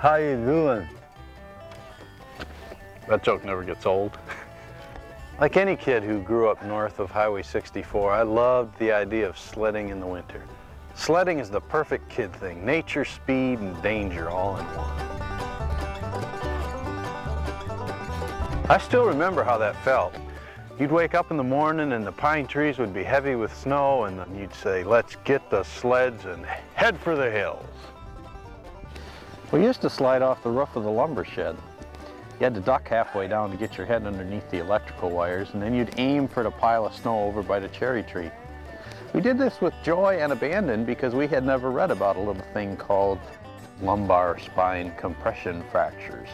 How you doing? That joke never gets old. Like any kid who grew up north of Highway 64, I loved the idea of sledding in the winter. Sledding is the perfect kid thing. Nature, speed, and danger all in one. I still remember how that felt. You'd wake up in the morning and the pine trees would be heavy with snow, and then you'd say, let's get the sleds and head for the hills. We used to slide off the roof of the lumber shed. You had to duck halfway down to get your head underneath the electrical wires, and then you'd aim for the pile of snow over by the cherry tree. We did this with joy and abandon because we had never read about a little thing called lumbar spine compression fractures.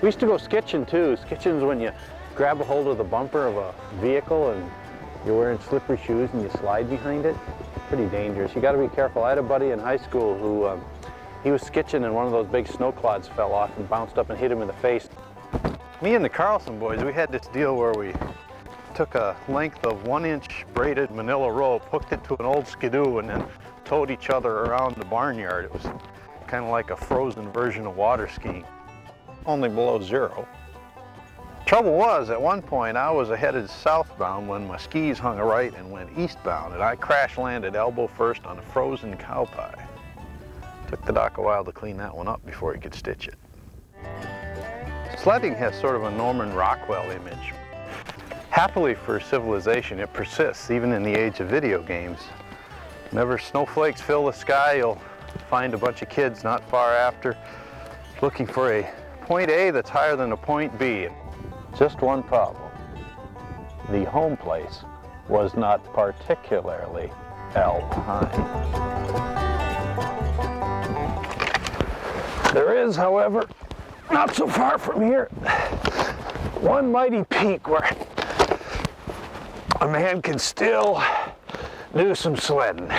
We used to go skitching too. Skitching's when you grab a hold of the bumper of a vehicle and you're wearing slippery shoes and you slide behind it. Pretty dangerous. You got to be careful. I had a buddy in high school who he was skitching and one of those big snow clods fell off and bounced up and hit him in the face. Me and the Carlson boys, we had this deal where we took a length of 1-inch braided manila rope, hooked it to an old skidoo, and then towed each other around the barnyard. It was kind of like a frozen version of water skiing, only below zero. Trouble was, at one point I was headed southbound when my skis hung a right and went eastbound, and I crash landed elbow first on a frozen cow pie. Took the doc a while to clean that one up before he could stitch it. Sledding has sort of a Norman Rockwell image. Happily for civilization, it persists even in the age of video games. Whenever snowflakes fill the sky, you'll find a bunch of kids not far after looking for a point A that's higher than a point B. Just one problem. The home place was not particularly alpine. There is, however, not so far from here, one mighty peak where a man can still do some sledding.